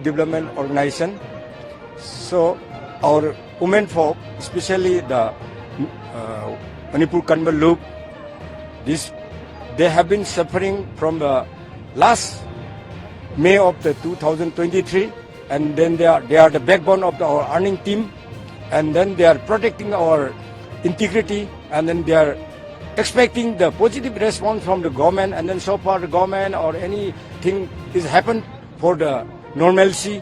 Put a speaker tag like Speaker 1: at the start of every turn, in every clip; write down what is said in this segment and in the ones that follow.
Speaker 1: development organization. So our women folk, especially the Manipur Kanwal Loop, they have been suffering from the last May of the 2023, and then they are the backbone of our earning team, and then they are protecting our integrity, and then they are expecting the positive response from the government, and then so far the government or anything is happened for the normalcy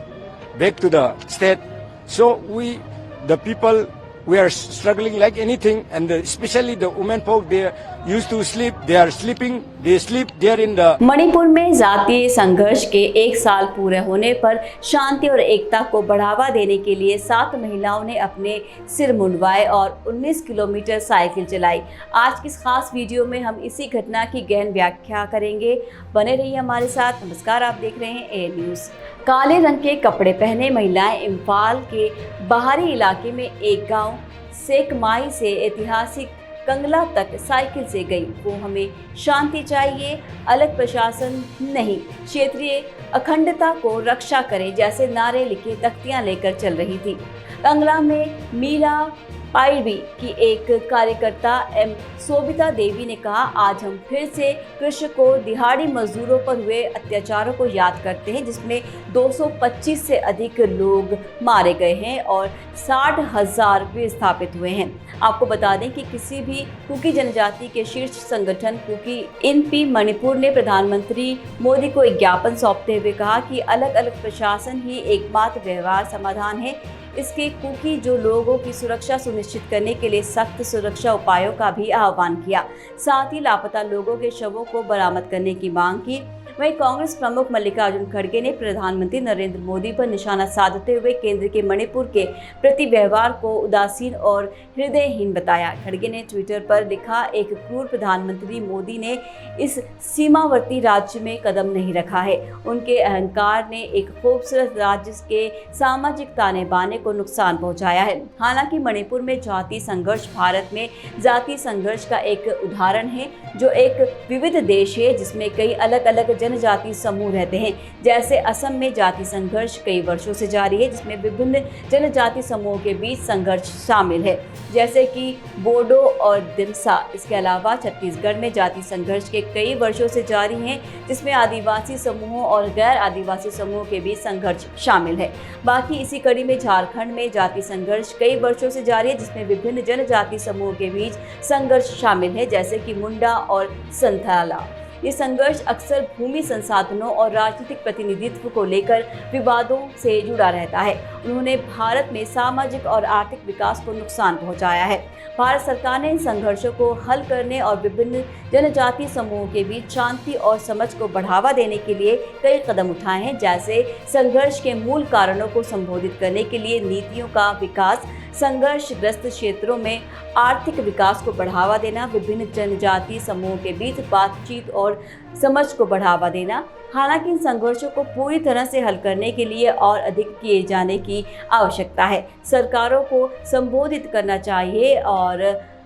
Speaker 1: back to the state. So we, the people, we are struggling like anything, and especially the women folk, they used to sleep, they are sleeping, they sleep there in the.
Speaker 2: Manipur में जातीय संघर्ष के 1 साल पूरे होने पर शांति और एकता को बढ़ावा देने के लिए 7 महिलाओं ने अपने सिर मुंडवाए और 19 किलोमीटर साइकिल चलाई। आज की इस खास वीडियो में हम इसी घटना की गहन व्याख्या करेंगे। बने रहिए हमारे साथ। नमस्कार, आप देख रहे हैं ए न्यूज़। काले रंग के कपड़े पहने महिलाएं इम्फाल के बाहरी इलाके में एक गांव सेकमाई से ऐतिहासिक कंगला तक साइकिल से गई। वो हमें शांति चाहिए, अलग प्रशासन नहीं, क्षेत्रीय अखंडता को रक्षा करें जैसे नारे लिखे तख्तियां लेकर चल रही थी। कंगला में मीरा पाइबी की एक कार्यकर्ता एम सोबिता देवी ने कहा, आज हम फिर से कृषकों, दिहाड़ी मजदूरों पर हुए अत्याचारों को याद करते हैं, जिसमें 225 से अधिक लोग मारे गए हैं और 60,000 विस्थापित हुए हैं। आपको बता दें कि किसी भी कुकी जनजाति के शीर्ष संगठन कुकी इनपी मणिपुर ने प्रधानमंत्री मोदी को एक ज्ञापन सौंपते हुए कहा कि अलग अलग प्रशासन ही एकमात्र व्यवहार समाधान है। इसके कुकी जो लोगों की सुरक्षा सुनिश्चित करने के लिए सख्त सुरक्षा उपायों का भी आह्वान किया। साथ ही लापता लोगों के शवों को बरामद करने की मांग की। वहीं कांग्रेस प्रमुख मल्लिकार्जुन खड़गे ने प्रधानमंत्री नरेंद्र मोदी पर निशाना साधते हुए केंद्र के मणिपुर के प्रति व्यवहार को उदासीन और हृदयहीन बताया। खड़गे ने ट्विटर पर लिखा, एक क्रूर प्रधानमंत्री मोदी ने इस सीमावर्ती राज्य में कदम नहीं रखा है। उनके अहंकार ने एक खूबसूरत राज्य के सामाजिक ताने बाने को नुकसान पहुंचाया है। हालांकि मणिपुर में जातीय संघर्ष भारत में जातीय संघर्ष का एक उदाहरण है, जो एक विविध देश है जिसमें कई अलग अलग जनजातीय समूह रहते हैं। जैसे असम में जातीय संघर्ष कई वर्षों से जारी है, जिसमें विभिन्न जनजातीय समूहों के बीच संघर्ष शामिल है, जैसे कि बोडो और दिमसा। इसके अलावा छत्तीसगढ़ में जातीय संघर्ष के कई वर्षों से जारी हैं, जिसमें आदिवासी समूहों और गैर आदिवासी समूहों के बीच संघर्ष शामिल है। बाकी इसी कड़ी में झारखंड में जातीय संघर्ष कई वर्षों से जारी है, जिसमें विभिन्न जनजातीय समूहों के बीच संघर्ष शामिल है, जैसे कि मुंडा और संथाला। ये संघर्ष अक्सर भूमि संसाधनों और राजनीतिक प्रतिनिधित्व को लेकर विवादों से जुड़ा रहता है। उन्होंने भारत में सामाजिक और आर्थिक विकास को नुकसान पहुंचाया है। भारत सरकार ने इन संघर्षों को हल करने और विभिन्न जनजातीय समूहों के बीच शांति और समझ को बढ़ावा देने के लिए कई कदम उठाए हैं, जैसे संघर्ष के मूल कारणों को संबोधित करने के लिए नीतियों का विकास, संघर्षग्रस्त क्षेत्रों में आर्थिक विकास को बढ़ावा देना, विभिन्न जनजातीय समूहों के बीच बातचीत और समझ को बढ़ावा देना। हालांकि इन संघर्षों को पूरी तरह से हल करने के लिए और अधिक किए जाने की आवश्यकता है। सरकारों को संबोधित करना चाहिए और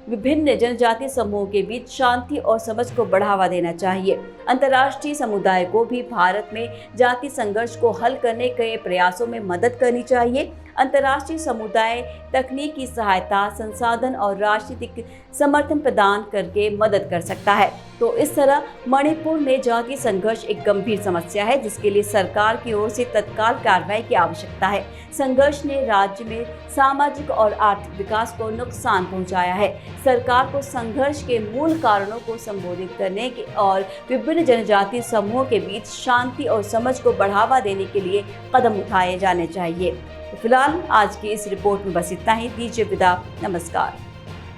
Speaker 2: विभिन्न जनजातीय समूहों के बीच शांति और समझ को बढ़ावा देना चाहिए। अंतर्राष्ट्रीय समुदाय को भी भारत में जातीय संघर्ष को हल करने के प्रयासों में मदद करनी चाहिए। अंतर्राष्ट्रीय समुदाय तकनीकी सहायता, संसाधन और राजनीतिक समर्थन प्रदान करके मदद कर सकता है। तो इस तरह मणिपुर में जातीय संघर्ष एक गंभीर समस्या है, जिसके लिए सरकार की ओर से तत्काल कार्रवाई की आवश्यकता है। संघर्ष ने राज्य में सामाजिक और आर्थिक विकास को नुकसान पहुंचाया है। सरकार को संघर्ष के मूल कारणों को संबोधित करने के और विभिन्न जनजातीय समूहों के बीच शांति और समझ को बढ़ावा देने के लिए कदम उठाए जाने चाहिए। फिलहाल आज की इस रिपोर्ट में बस इतना ही। दीजिए विदा। नमस्कार।